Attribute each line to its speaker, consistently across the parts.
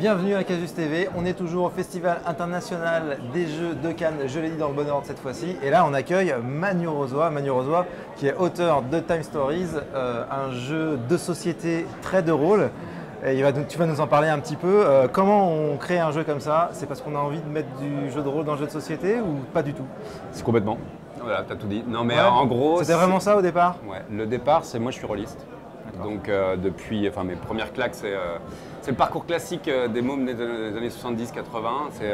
Speaker 1: Bienvenue à Casus TV, on est toujours au Festival international des jeux de Cannes, je l'ai dit dans le bon ordre cette fois-ci. Et là on accueille Manu Rozoy qui est auteur de Time Stories, un jeu de société très de rôle. Et tu vas nous en parler un petit peu. Comment on crée un jeu comme ça? C'est parce qu'on a envie de mettre du jeu de rôle dans le jeu de société ou pas du tout?
Speaker 2: C'est complètement. Voilà, t'as tout dit. Non mais en gros…
Speaker 1: C'était vraiment ça au départ?
Speaker 2: Ouais, le départ c'est moi je suis rôliste. Donc depuis, mes premières claques, c'est le parcours classique des mômes des années 70-80. C'est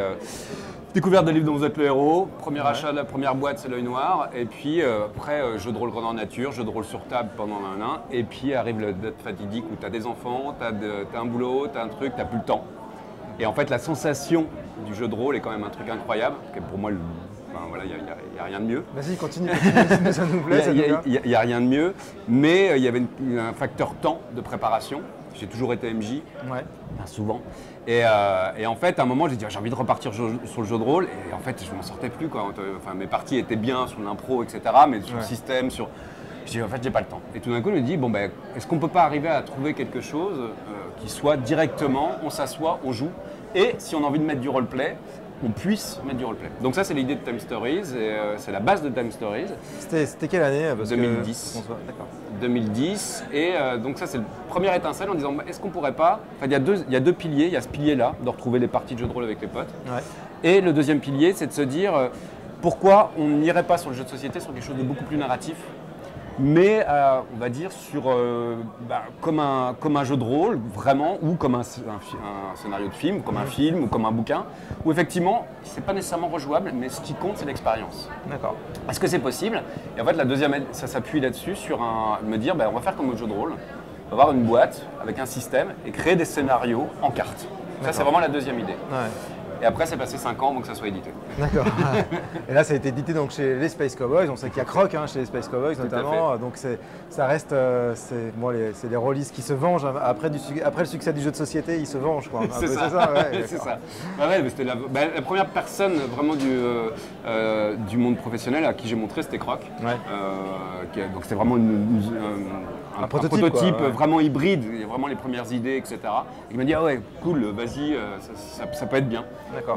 Speaker 2: découverte de livres dont vous êtes le héros, premier achat de la première boîte, c'est l'œil noir, et puis après jeu de rôle grandeur nature, jeu de rôle sur table pendant un an, et puis arrive le date fatidique où tu as des enfants, tu as un boulot, tu as un truc, tu n'as plus le temps. Et en fait la sensation du jeu de rôle est quand même un truc incroyable, pour moi voilà, il n'y a rien de mieux.
Speaker 1: Vas-y, continue, ça nous plaît.
Speaker 2: Il n'y a rien de mieux, mais il y avait un facteur temps de préparation. J'ai toujours été MJ, souvent. Et en fait, à un moment, j'ai dit j'ai envie de repartir sur le jeu de rôle. Et en fait, je ne m'en sortais plus, quoi. Enfin, mes parties étaient bien sur l'impro, etc. Mais sur le système, je dis en fait, j'ai pas le temps. Et tout d'un coup, je me dis est-ce qu'on ne peut pas arriver à trouver quelque chose qui soit directement, on s'assoit, on joue. Et si on a envie de mettre du roleplay, on puisse mettre du roleplay. Donc ça, c'est l'idée de Time Stories, et c'est la base de Time Stories.
Speaker 1: C'était quelle année?
Speaker 2: 2010.
Speaker 1: D'accord.
Speaker 2: 2010, et donc ça, c'est le premier étincelle en disant est-ce qu'on pourrait pas… Enfin, il y a deux piliers, il y a ce pilier-là, de retrouver les parties de jeux de rôle avec les potes. Et le deuxième pilier, c'est de se dire pourquoi on n'irait pas sur le jeu de société, sur quelque chose de beaucoup plus narratif, mais on va dire comme un jeu de rôle vraiment, ou comme un scénario de film, comme un film ou comme un bouquin, où effectivement c'est pas nécessairement rejouable, mais ce qui compte c'est l'expérience.
Speaker 1: D'accord.
Speaker 2: Est-ce que c'est possible? Et en fait la deuxième, ça s'appuie là-dessus sur me dire on va faire comme un jeu de rôle, on va avoir une boîte avec un système et créer des scénarios en cartes. Ça c'est vraiment la deuxième idée. Et après, c'est passé 5 ans avant que ça soit édité.
Speaker 1: D'accord. Et là, ça a été édité donc, chez les Space Cowboys. On sait qu'il y a Croc chez les Space Cowboys notamment. Donc ça reste, c'est les rôlistes qui se vengent après le succès du jeu de société, ils se vengent, quoi.
Speaker 2: C'est ça. C'est ça. C'était la première personne vraiment du monde professionnel à qui j'ai montré, c'était Croc. Donc c'était vraiment un prototype vraiment hybride, il y a vraiment les premières idées, etc. Et il m'a dit cool, vas-y, ça peut être bien.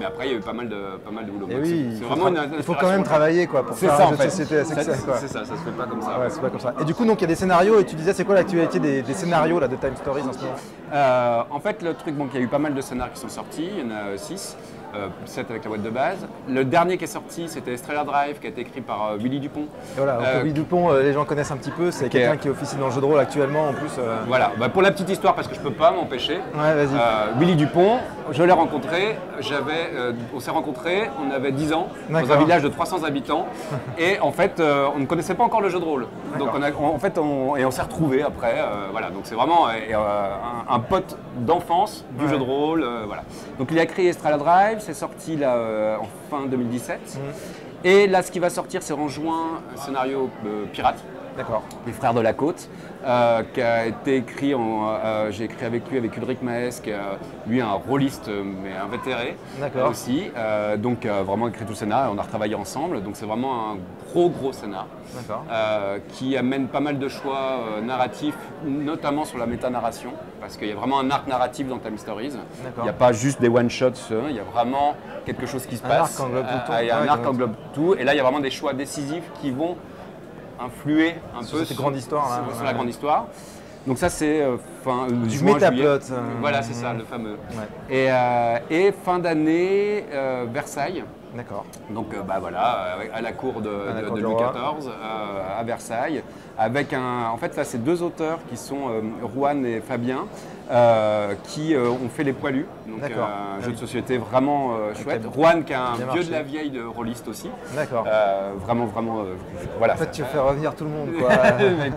Speaker 2: Mais après il y a eu pas mal de boulot.
Speaker 1: Il faut quand même travailler pour faire un jeu de société.
Speaker 2: C'est ça se fait pas comme ça.
Speaker 1: C'est pas comme ça. Et du coup donc il y a des scénarios, et tu disais c'est quoi l'actualité des scénarios là, de Time Stories en ce moment?
Speaker 2: En fait le truc, il y a eu pas mal de scénarios qui sont sortis, il y en a 6. 7 avec la boîte de base. Le dernier qui est sorti, c'était Estrella Drive, qui a été écrit par Willy Dupont.
Speaker 1: Et voilà, Willy Dupont, les gens connaissent un petit peu, c'est quelqu'un qui officie dans le jeu de rôle actuellement en plus.
Speaker 2: Voilà, pour la petite histoire, parce que je peux pas m'empêcher.
Speaker 1: Vas-y.
Speaker 2: Willy Dupont, je l'ai rencontré, on s'est rencontrés, on avait 10 ans, dans un village de 300 habitants, et en fait, on ne connaissait pas encore le jeu de rôle. Donc on s'est retrouvés après, donc c'est vraiment un pote d'enfance du jeu de rôle, voilà. Donc il a créé Estrella Drive, c'est sorti là en fin 2017. Et là, ce qui va sortir, c'est en juin, un scénario pirate.
Speaker 1: D'accord.
Speaker 2: Les Frères de la Côte, qui a été écrit, j'ai écrit avec lui, avec Ulrich Maes, qui est lui un rôliste, mais invétéré aussi. Donc vraiment écrit tout le scénario, on a retravaillé ensemble. Donc c'est vraiment un gros scénar qui amène pas mal de choix narratifs, notamment sur la méta-narration, parce qu'il y a vraiment un arc narratif dans Time Stories. Il n'y a pas juste des one-shots, il y a vraiment quelque chose qui se passe. Il y a un arc qui englobe tout, et là il y a vraiment des choix décisifs qui vont influer un peu sur la grande histoire. Donc ça c'est
Speaker 1: du métaplot.
Speaker 2: Voilà, c'est ça, le fameux. Et fin d'année, Versailles.
Speaker 1: D'accord.
Speaker 2: Donc à la cour de Louis XIV, à Versailles, avec en fait là c'est deux auteurs qui sont Juan et Fabien, qui ont fait Les Poilus, donc un jeu de société vraiment chouette. Juan qui est un vieux de la vieille de rôliste aussi.
Speaker 1: D'accord.
Speaker 2: Vraiment, voilà.
Speaker 1: En fait, tu fais revenir tout le monde, quoi.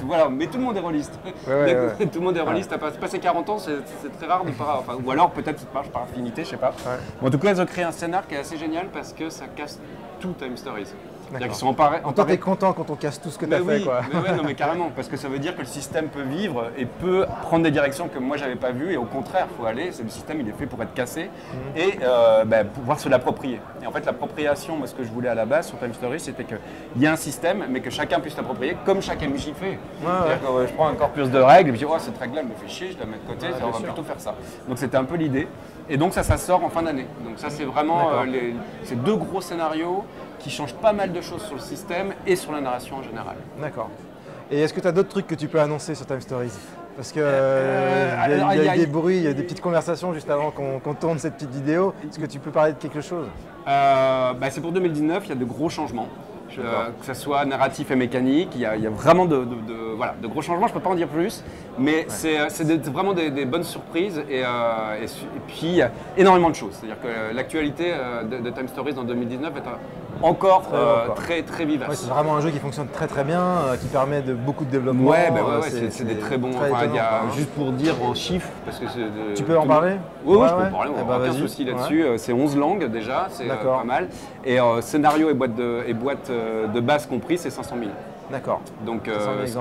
Speaker 2: Voilà, mais tout le monde est rôliste. Tout le monde est rôliste. T'as passé 40 ans, c'est très rare de pas. Ou alors peut-être ça marche par affinité, je sais pas. En tout cas, ils ont créé un scénar qui est assez génial parce que ça casse tout Time Stories. C'est-à-dire qu'ils sont emparés.
Speaker 1: Toi, t'es content quand on casse tout ce que tu as fait, quoi.
Speaker 2: Mais carrément, parce que ça veut dire que le système peut vivre et peut prendre des directions que moi j'avais pas vues, et au contraire, il faut aller. Le système, il est fait pour être cassé et pouvoir se l'approprier. Et en fait, l'appropriation, moi, ce que je voulais à la base sur Time Stories, c'était qu'il y a un système, mais que chacun puisse l'approprier, comme chaque MJ fait. Je prends un corpus de règles, et puis cette règle-là, elle me fait chier, je la mets de côté, on va plutôt faire ça. Donc c'était un peu l'idée. Et donc ça sort en fin d'année. Donc ça, c'est vraiment ces deux gros scénarios qui changent pas mal de choses sur le système et sur la narration en général.
Speaker 1: D'accord. Et est-ce que tu as d'autres trucs que tu peux annoncer sur Time Stories? Parce qu'il y a des bruits, il y a des petites conversations juste avant qu'on tourne cette petite vidéo. Est-ce que tu peux parler de quelque chose?
Speaker 2: C'est pour 2019, il y a de gros changements. Que ce soit narratif et mécanique, il y a vraiment de gros changements, je ne peux pas en dire plus, mais c'est vraiment des bonnes surprises et puis il y a énormément de choses. C'est-à-dire que l'actualité de Time Stories en 2019 est encore très très vivace.
Speaker 1: Ouais, c'est vraiment un jeu qui fonctionne très très bien, qui permet beaucoup de développement.
Speaker 2: C'est des très bons. Juste pour dire en chiffres, parce que
Speaker 1: tu peux en parler?
Speaker 2: Oui, je peux en parler, on n'a aucun souci là-dessus. C'est 11 langues déjà, c'est pas mal. Et scénario et boîte de base compris, c'est 500 000.
Speaker 1: D'accord.
Speaker 2: Donc ce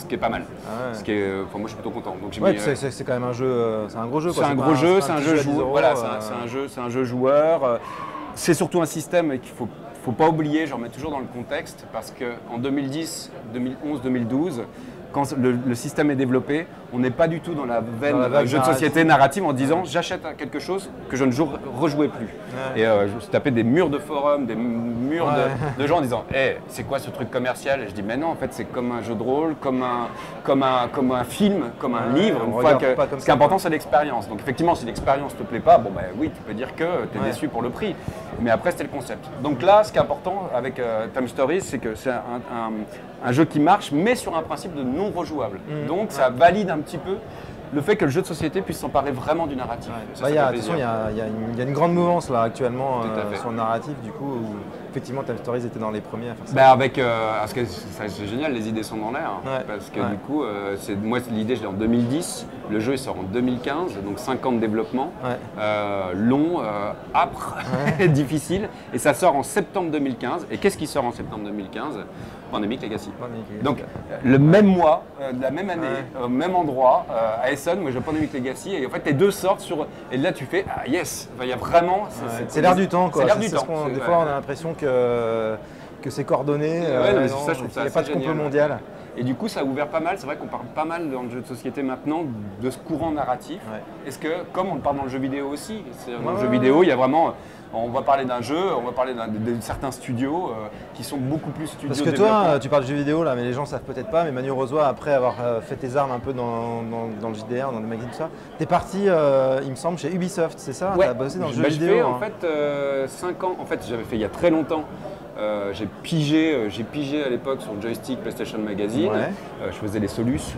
Speaker 2: qui est pas mal. Moi je suis plutôt content.
Speaker 1: C'est quand même un jeu, c'est un gros jeu.
Speaker 2: C'est un gros jeu, c'est un jeu joueur. Voilà, c'est un jeu joueur. C'est surtout un système qu'il faut pas oublier, je remets toujours dans le contexte, parce qu'en 2010, 2011, 2012, quand le système est développé, on n'est pas du tout dans la veine jeu de société narrative en disant j'achète quelque chose que je ne rejouais plus. Et je me suis tapé des murs de forums, des murs de gens en disant c'est quoi ce truc commercial? Et je dis mais non, en fait c'est comme un jeu de rôle, comme un film, comme un livre. Ce qui est important c'est l'expérience. Donc effectivement si l'expérience ne te plaît pas, oui tu peux dire que tu es déçu pour le prix. Mais après c'était le concept. Donc là ce qui est important avec Time Stories, c'est que c'est un jeu qui marche mais sur un principe de non rejouable. Donc ça valide un petit peu le fait que le jeu de société puisse s'emparer vraiment du narratif.
Speaker 1: Il y a une grande mouvance là actuellement sur le narratif, du coup, où effectivement Time Stories était dans les premiers à faire ça.
Speaker 2: C'est génial, les idées sont dans l'air. Parce que du coup, moi l'idée je l'ai en 2010, le jeu il sort en 2015, donc 5 ans de développement, long, âpre, difficile, et ça sort en septembre 2015. Et qu'est-ce qui sort en septembre 2015? Pandemic Legacy. Donc le même mois, la même année, au même endroit, à Essen, moi je Pandemic Legacy, et en fait les deux sortent et là tu fais yes, il y a vraiment.
Speaker 1: C'est l'air du temps quoi.
Speaker 2: C'est l'air du temps.
Speaker 1: Des fois on a l'impression que c'est coordonné.
Speaker 2: Je trouve ça,
Speaker 1: il n'y a pas de complot mondial.
Speaker 2: Et du coup, ça a ouvert pas mal. C'est vrai qu'on parle pas mal dans le jeu de société maintenant de ce courant narratif. Est-ce que, comme on le parle dans le jeu vidéo aussi, dans le jeu vidéo, il y a vraiment. On va parler d'un jeu, on va parler de certains studios qui sont beaucoup plus studios.
Speaker 1: Parce que toi, tu parles de jeux vidéo là, mais les gens savent peut-être pas. Mais Manu Rozoy, après avoir fait tes armes un peu dans le JDR, dans les magazines, tout ça, t'es parti, il me semble, chez Ubisoft, c'est ça?
Speaker 2: Ouais.
Speaker 1: T'as bossé dans le jeu vidéo.
Speaker 2: J'ai fait en fait 5 ans. En fait, j'avais fait il y a très longtemps. J'ai pigé à l'époque sur le joystick PlayStation Magazine. Je faisais les solus.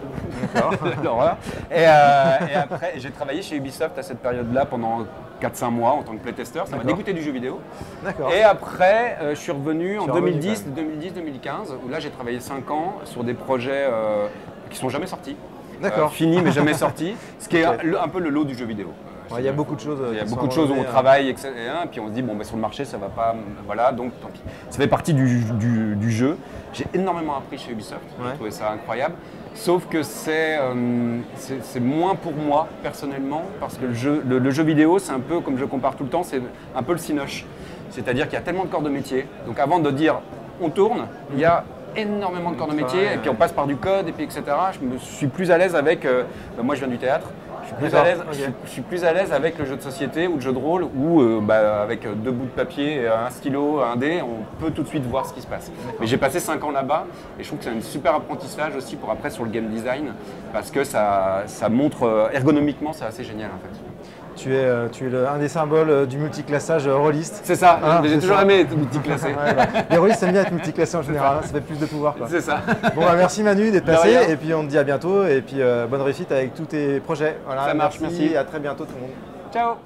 Speaker 2: L'horreur. Et après, j'ai travaillé chez Ubisoft à cette période-là pendant 4-5 mois en tant que playtesteur. Ça m'a dégoûté du jeu vidéo. Et après, je suis revenu en 2010-2015 où là j'ai travaillé 5 ans sur des projets qui sont jamais sortis. Finis mais jamais sortis. Ce qui est un peu le lot du jeu vidéo.
Speaker 1: Il y a beaucoup de choses.
Speaker 2: Il y a beaucoup de choses où on travaille, etc. Et puis on se dit, sur le marché, ça va pas. Voilà, donc tant pis. Ça fait partie du jeu. J'ai énormément appris chez Ubisoft. J'ai trouvé ça incroyable. Sauf que c'est moins pour moi, personnellement, parce que le jeu vidéo, c'est un peu, comme je compare tout le temps, c'est un peu le cinoche. C'est-à-dire qu'il y a tellement de corps de métier. Donc avant de dire, on tourne, il y a énormément de corps de métier, et puis on passe par du code, et puis etc. Je suis plus à l'aise avec. Moi, je viens du théâtre. Je suis plus à l'aise avec le jeu de société ou le jeu de rôle où avec 2 bouts de papier, un stylo, un dé, on peut tout de suite voir ce qui se passe. Mais j'ai passé 5 ans là-bas et je trouve que c'est un super apprentissage aussi pour après sur le game design parce que ça montre ergonomiquement, c'est assez génial en fait.
Speaker 1: Tu es un des symboles du multiclassage rôliste.
Speaker 2: C'est ça, j'ai toujours aimé être multiclassé.
Speaker 1: Les rôlistes aiment bien être multiclassés en général, ça fait plus de pouvoir.
Speaker 2: C'est ça.
Speaker 1: Bon, merci Manu d'être passé et puis on te dit à bientôt et puis bonne réussite avec tous tes projets.
Speaker 2: Ça marche, merci.
Speaker 1: À très bientôt tout le monde.
Speaker 2: Ciao.